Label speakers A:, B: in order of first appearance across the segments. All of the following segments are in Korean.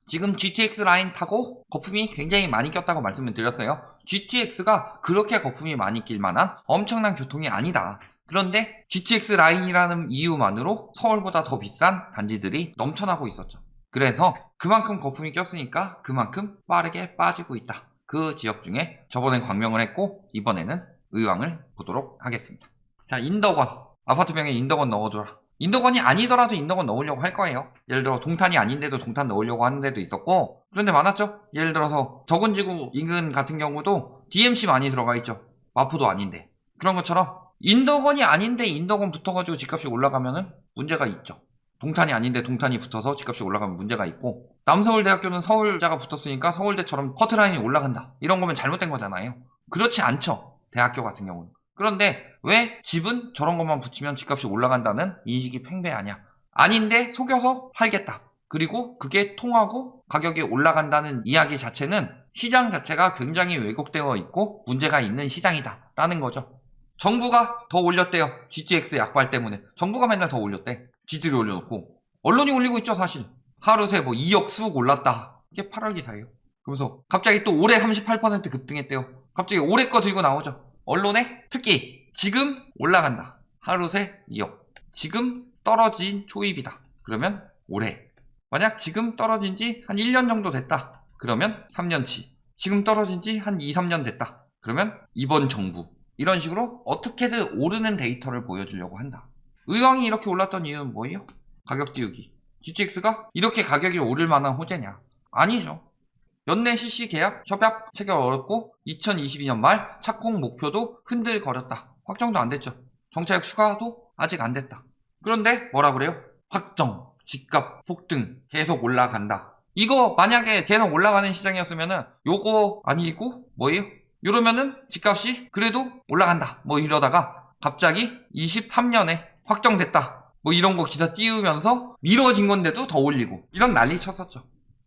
A: 지금 GTX 라인 타고 거품이 굉장히 많이 꼈다고 말씀을 드렸어요. GTX가 그렇게 거품이 많이 낄 만한 엄청난 교통이 아니다. 그런데 GTX 라인이라는 이유만으로 서울보다 더 비싼 단지들이 넘쳐나고 있었죠. 그래서 그만큼 거품이 꼈으니까 그만큼 빠르게 빠지고 있다. 그 지역 중에 저번엔 광명을 했고 이번에는 의왕을 보도록 하겠습니다. 자, 인덕원. 아파트명에 인덕원 넣어줘라. 인덕원이 아니더라도 인덕원 넣으려고 할 거예요. 예를 들어 동탄이 아닌데도 동탄 넣으려고 하는 데도 있었고, 그런데 많았죠. 예를 들어서 적은지구 인근 같은 경우도 DMC 많이 들어가 있죠. 마포도 아닌데. 그런 것처럼 인덕원이 아닌데 인덕원 붙어가지고 집값이 올라가면은 문제가 있죠. 동탄이 아닌데 동탄이 붙어서 집값이 올라가면 문제가 있고, 남서울대학교는 서울자가 붙었으니까 서울대처럼 커트라인이 올라간다. 이런 거면 잘못된 거잖아요. 그렇지 않죠. 대학교 같은 경우는. 그런데 왜 집은 저런 것만 붙이면 집값이 올라간다는 인식이 팽배하냐? 아닌데 속여서 팔겠다. 그리고 그게 통하고 가격이 올라간다는 이야기 자체는 시장 자체가 굉장히 왜곡되어 있고 문제가 있는 시장이다 라는 거죠. 정부가 더 올렸대요. GTX 약발 때문에. 정부가 맨날 더 올렸대. GT를 올려놓고. 언론이 올리고 있죠 사실. 하루 새 뭐 2억 수억 올랐다. 이게 8월 기사예요. 그러면서 갑자기 또 올해 38% 급등했대요. 갑자기 올해 거 들고 나오죠. 언론에 특히 지금 올라간다. 하루 새 2억. 지금 떨어진 초입이다. 그러면 올해. 만약 지금 떨어진 지 한 1년 정도 됐다. 그러면 3년치. 지금 떨어진 지 한 2, 3년 됐다. 그러면 이번 정부. 이런 식으로 어떻게든 오르는 데이터를 보여주려고 한다. 의왕이 이렇게 올랐던 이유는 뭐예요? 가격 띄우기. GTX가 이렇게 가격이 오를 만한 호재냐? 아니죠. 연내 CC 계약 협약 체결 어렵고 2022년 말 착공 목표도 흔들거렸다. 확정도 안 됐죠. 정차역 추가도 아직 안 됐다. 그런데 뭐라 그래요? 확정, 집값 폭등 계속 올라간다. 이거 만약에 계속 올라가는 시장이었으면은 요거 아니고 뭐예요? 이러면은 집값이 그래도 올라간다. 뭐 이러다가 갑자기 23년에 확정됐다. 뭐 이런 거 기사 띄우면서 미뤄진 건데도 더 올리고 이런 난리 쳤었죠.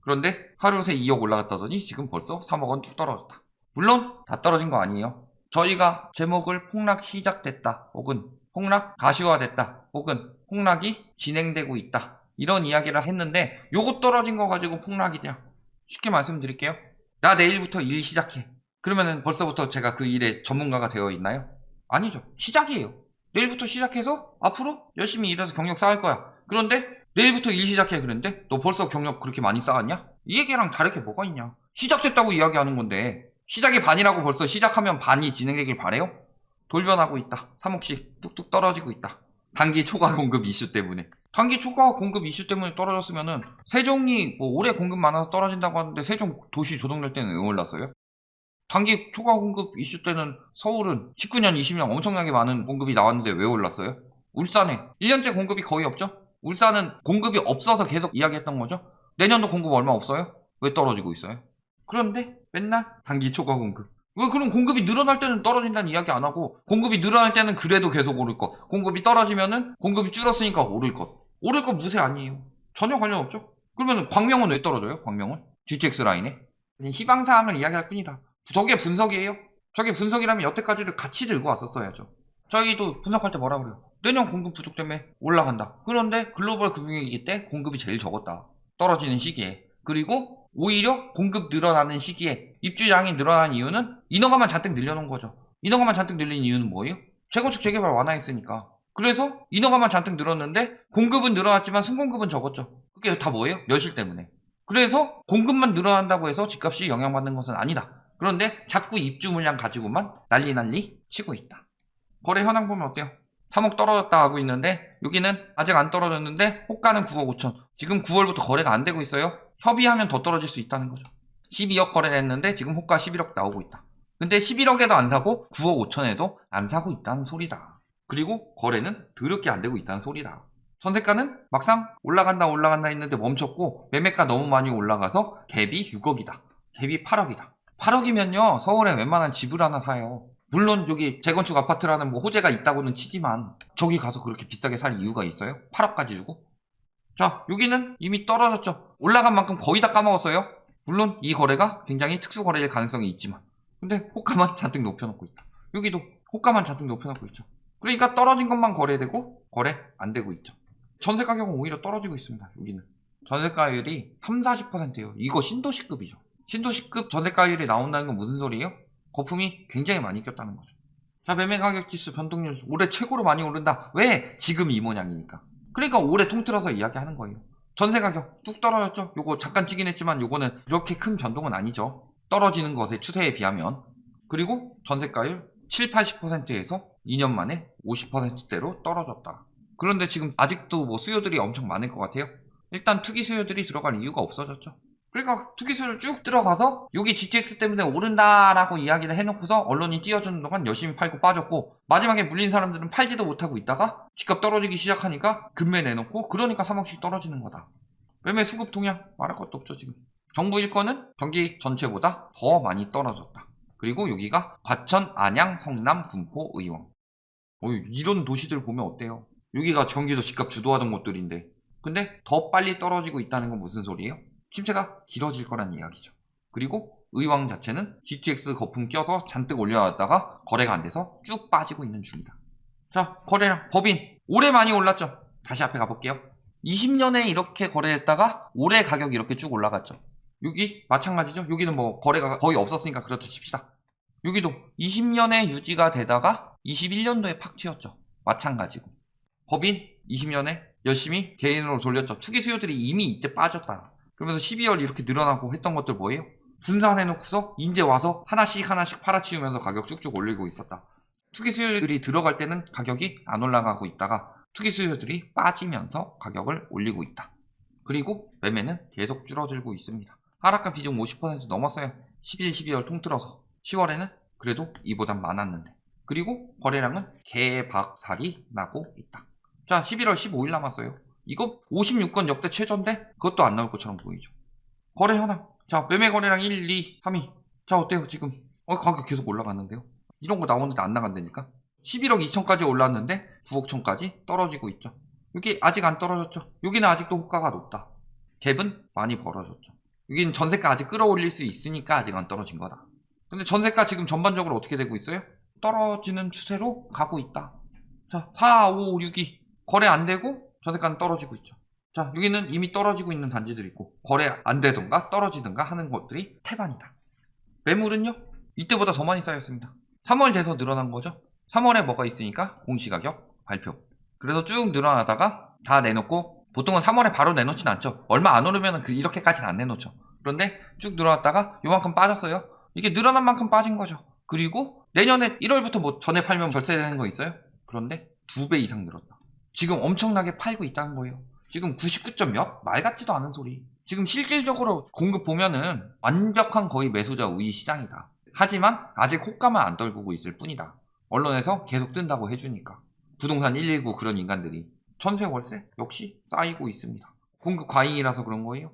A: 그런데 하루 새 2억 올라갔다더니 지금 벌써 3억 원 뚝 떨어졌다. 물론 다 떨어진 거 아니에요. 저희가 제목을 폭락 시작됐다 혹은 폭락 가시화됐다 혹은 폭락이 진행되고 있다 이런 이야기를 했는데 요거 떨어진 거 가지고 폭락이냐? 쉽게 말씀드릴게요. 나 내일부터 일 시작해. 그러면은 벌써부터 제가 그 일에 전문가가 되어 있나요? 아니죠. 시작이에요. 내일부터 시작해서 앞으로 열심히 일해서 경력 쌓을 거야. 그런데 내일부터 일 시작해 그랬는데 너 벌써 경력 그렇게 많이 쌓았냐? 이 얘기랑 다르게 뭐가 있냐? 시작됐다고 이야기하는 건데 시작이 반이라고 벌써 시작하면 반이 진행되길 바래요? 돌변하고 있다. 3억씩 뚝뚝 떨어지고 있다. 단기 초과 공급 이슈 때문에. 단기 초과 공급 이슈 때문에 떨어졌으면은 세종이 뭐 올해 공급 많아서 떨어진다고 하는데 세종 도시 조성될 때는 왜 올랐어요? 단기 초과 공급 이슈 때는 서울은 19년, 20년 엄청나게 많은 공급이 나왔는데 왜 올랐어요? 울산에 1년째 공급이 거의 없죠? 울산은 공급이 없어서 계속 이야기했던 거죠? 내년도 공급 얼마 없어요? 왜 떨어지고 있어요? 그런데 맨날 단기 초과 공급. 왜 그럼 공급이 늘어날 때는 떨어진다는 이야기 안 하고 공급이 늘어날 때는 그래도 계속 오를 것. 공급이 떨어지면은 공급이 줄었으니까 오를 것. 오를 것 무쇠 아니에요. 전혀 관련 없죠? 그러면 광명은 왜 떨어져요? 광명은? GTX 라인에? 그냥 희망사항을 이야기할 뿐이다. 저게 분석이에요? 저게 분석이라면 여태까지를 같이 들고 왔었어야죠. 저희도 분석할 때 뭐라 그래요? 내년 공급 부족 때문에 올라간다. 그런데 글로벌 금융위기 때 공급이 제일 적었다. 떨어지는 시기에. 그리고 오히려 공급 늘어나는 시기에 입주량이 늘어난 이유는 인허가만 잔뜩 늘려놓은 거죠. 인허가만 잔뜩 늘린 이유는 뭐예요? 재건축 재개발 완화했으니까. 그래서 인허가만 잔뜩 늘었는데 공급은 늘어났지만 순공급은 적었죠. 그게 다 뭐예요? 멸실 때문에. 그래서 공급만 늘어난다고 해서 집값이 영향받는 것은 아니다. 그런데 자꾸 입주 물량 가지고만 난리 치고 있다. 거래 현황 보면 어때요? 3억 떨어졌다 하고 있는데 여기는 아직 안 떨어졌는데 호가는 9억 5천. 지금 9월부터 거래가 안 되고 있어요. 협의하면 더 떨어질 수 있다는 거죠. 12억 거래했는데 지금 호가 11억 나오고 있다. 근데 11억에도 안 사고 9억 5천에도 안 사고 있다는 소리다. 그리고 거래는 더럽게 안 되고 있다는 소리다. 전세가는 막상 올라간다 했는데 멈췄고 매매가 너무 많이 올라가서 갭이 6억이다. 갭이 8억이다. 8억이면요 서울에 웬만한 집을 하나 사요. 물론 여기 재건축 아파트라는 뭐 호재가 있다고는 치지만 저기 가서 그렇게 비싸게 살 이유가 있어요? 8억까지 주고? 자, 여기는 이미 떨어졌죠. 올라간 만큼 거의 다 까먹었어요. 물론 이 거래가 굉장히 특수 거래일 가능성이 있지만 근데 호가만 잔뜩 높여놓고 있다. 여기도 호가만 잔뜩 높여놓고 있죠. 그러니까 떨어진 것만 거래되고 거래 안 되고 있죠. 전세 가격은 오히려 떨어지고 있습니다. 여기는 전세가율이 30-40%예요. 이거 신도시급이죠. 신도시급 전세가율이 나온다는 건 무슨 소리예요? 거품이 굉장히 많이 꼈다는 거죠. 자, 매매가격지수 변동률 올해 최고로 많이 오른다. 왜? 지금 이 모양이니까. 그러니까 올해 통틀어서 이야기하는 거예요. 전세가격 뚝 떨어졌죠. 요거 잠깐 찌긴 했지만 요거는 그렇게 큰 변동은 아니죠. 떨어지는 것의 추세에 비하면. 그리고 전세가율 70-80%에서 2년 만에 50%대로 떨어졌다. 그런데 지금 아직도 뭐 수요들이 엄청 많을 것 같아요. 일단 투기 수요들이 들어갈 이유가 없어졌죠. 그러니까 투기 수요를 쭉 들어가서 여기 GTX 때문에 오른다라고 이야기를 해놓고서 언론이 띄워주는 동안 열심히 팔고 빠졌고, 마지막에 물린 사람들은 팔지도 못하고 있다가 집값 떨어지기 시작하니까 급매 내놓고, 그러니까 3억씩 떨어지는 거다. 매매 수급 동향 말할 것도 없죠. 지금 정부 일권은 경기 전체보다 더 많이 떨어졌다. 그리고 여기가 과천, 안양, 성남, 군포, 의왕. 이런 도시들 보면 어때요? 여기가 경기도 집값 주도하던 곳들인데, 근데 더 빨리 떨어지고 있다는 건 무슨 소리예요? 침체가 길어질 거란 이야기죠. 그리고 의왕 자체는 GTX 거품 껴서 잔뜩 올려놨다가 거래가 안 돼서 쭉 빠지고 있는 중이다. 자, 거래량 법인 올해 많이 올랐죠. 다시 앞에 가볼게요. 20년에 이렇게 거래했다가 올해 가격이 이렇게 쭉 올라갔죠. 여기 마찬가지죠. 여기는 뭐 거래가 거의 없었으니까 그렇다 칩시다. 여기도 20년에 유지가 되다가 21년도에 팍 튀었죠. 마찬가지고. 법인 20년에 열심히 개인으로 돌렸죠. 투기 수요들이 이미 이때 빠졌다. 그러면서 12월 이렇게 늘어나고 했던 것들 뭐예요? 분산해놓고서 이제 와서 하나씩 팔아치우면서 가격 쭉쭉 올리고 있었다. 투기 수요들이 들어갈 때는 가격이 안 올라가고 있다가 투기 수요들이 빠지면서 가격을 올리고 있다. 그리고 매매는 계속 줄어들고 있습니다. 하락가 비중 50% 넘었어요. 11, 12월 통틀어서. 10월에는 그래도 이보단 많았는데. 그리고 거래량은 개박살이 나고 있다. 자, 11월 15일 남았어요. 이거 56건 역대 최저인데 그것도 안 나올 것처럼 보이죠. 거래 현황. 자, 매매 거래량 1, 2, 3위. 자, 어때요 지금? 가격 계속 올라갔는데요. 이런 거 나오는데 안 나간다니까. 11억 2천까지 올랐는데 9억 천까지 떨어지고 있죠. 여기 아직 안 떨어졌죠. 여기는 아직도 호가가 높다. 갭은 많이 벌어졌죠. 여기는 전세가 아직 끌어올릴 수 있으니까 아직 안 떨어진 거다. 근데 전세가 지금 전반적으로 어떻게 되고 있어요? 떨어지는 추세로 가고 있다. 자, 4, 5, 6이 거래 안 되고 전세가는 떨어지고 있죠. 자, 여기는 이미 떨어지고 있는 단지들이 있고 거래 안 되던가 떨어지던가 하는 것들이 태반이다. 매물은요? 이때보다 더 많이 쌓였습니다. 3월 돼서 늘어난 거죠. 3월에 뭐가 있으니까 공시가격 발표. 그래서 쭉 늘어나다가 다 내놓고, 보통은 3월에 바로 내놓진 않죠. 얼마 안 오르면 이렇게까지는 안 내놓죠. 그런데 쭉 늘어났다가 요만큼 빠졌어요. 이게 늘어난 만큼 빠진 거죠. 그리고 내년에 1월부터 뭐 전에 팔면 절세되는 거 있어요? 그런데 2배 이상 늘었다. 지금 엄청나게 팔고 있다는 거예요. 지금 99점 몇? 말 같지도 않은 소리. 지금 실질적으로 공급 보면은 완벽한 거의 매수자 우위 시장이다. 하지만 아직 호가만 안 떨구고 있을 뿐이다. 언론에서 계속 뜬다고 해주니까. 부동산 119 그런 인간들이. 전세 월세 역시 쌓이고 있습니다. 공급 과잉이라서 그런 거예요.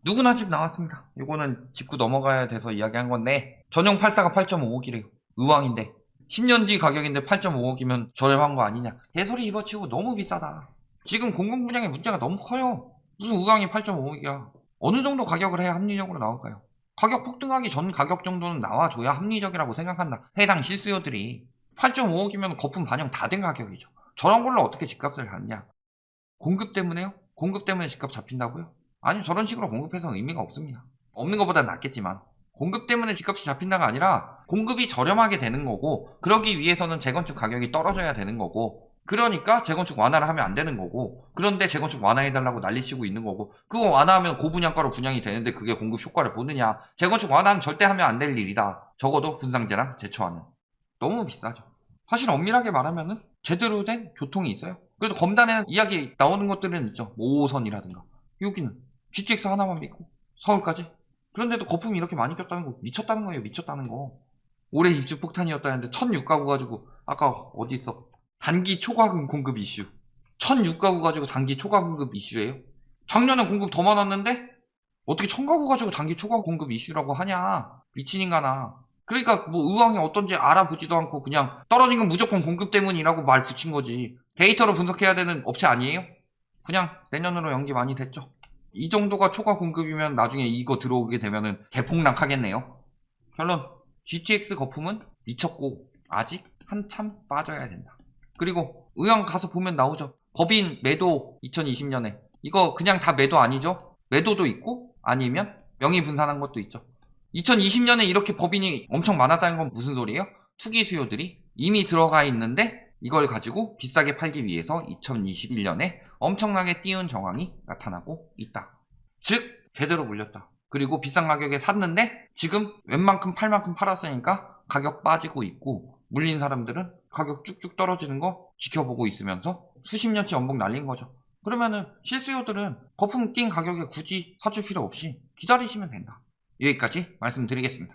A: 누구나 집 나왔습니다. 이거는 짚고 넘어가야 돼서 이야기한 건데, 전용 84가 8.5억이래요. 의왕인데 10년 뒤 가격인데 8.5억이면 저렴한 거 아니냐. 개소리 입어치우고 너무 비싸다. 지금 공급 분양의 문제가 너무 커요. 무슨 의왕이 8.5억이야. 어느 정도 가격을 해야 합리적으로 나올까요? 가격 폭등하기 전 가격 정도는 나와줘야 합리적이라고 생각한다. 해당 실수요들이. 8.5억이면 거품 반영 다 된 가격이죠. 저런 걸로 어떻게 집값을 갖냐. 공급 때문에요? 공급 때문에 집값 잡힌다고요? 아니, 저런 식으로 공급해서는 의미가 없습니다. 없는 것보다 낫겠지만, 공급 때문에 집값이 잡힌다가 아니라 공급이 저렴하게 되는 거고, 그러기 위해서는 재건축 가격이 떨어져야 되는 거고, 그러니까 재건축 완화를 하면 안 되는 거고, 그런데 재건축 완화해달라고 난리치고 있는 거고, 그거 완화하면 고분양가로 분양이 되는데 그게 공급 효과를 보느냐. 재건축 완화는 절대 하면 안 될 일이다. 적어도 분상제랑 제초하는. 너무 비싸죠. 사실 엄밀하게 말하면은 제대로 된 교통이 있어요. 그래도 검단에는 이야기 나오는 것들은 있죠. 5호선이라든가. 여기는 GTX 하나만 믿고 서울까지. 그런데도 거품이 이렇게 많이 꼈다는 거 미쳤다는 거예요. 미쳤다는 거. 올해 입주 폭탄이었다는데 1006가구 가지고 아까 어디 있어? 단기 초과금 공급 이슈. 1006가구 가지고 단기 초과 공급 이슈예요. 작년에 공급 더 많았는데 어떻게 1000가구 가지고 단기 초과 공급 이슈라고 하냐. 미친 인간아. 그러니까 뭐 의왕이 어떤지 알아보지도 않고 그냥 떨어진 건 무조건 공급 때문이라고 말 붙인 거지. 데이터로 분석해야 되는 업체 아니에요? 그냥 내년으로 연기 많이 됐죠. 이 정도가 초과 공급이면 나중에 이거 들어오게 되면은 대폭락 하겠네요. 결론, GTX 거품은 미쳤고 아직 한참 빠져야 된다. 그리고 의왕 가서 보면 나오죠. 법인 매도 2020년에. 이거 그냥 다 매도 아니죠? 매도도 있고 아니면 명의 분산한 것도 있죠. 2020년에 이렇게 법인이 엄청 많았다는 건 무슨 소리예요? 투기 수요들이 이미 들어가 있는데 이걸 가지고 비싸게 팔기 위해서 2021년에 엄청나게 띄운 정황이 나타나고 있다. 즉 제대로 물렸다. 그리고 비싼 가격에 샀는데 지금 웬만큼 팔 만큼 팔았으니까 가격 빠지고 있고, 물린 사람들은 가격 쭉쭉 떨어지는 거 지켜보고 있으면서 수십 년치 연봉 날린 거죠. 그러면은 실수요들은 거품 낀 가격에 굳이 사줄 필요 없이 기다리시면 된다. 여기까지 말씀드리겠습니다.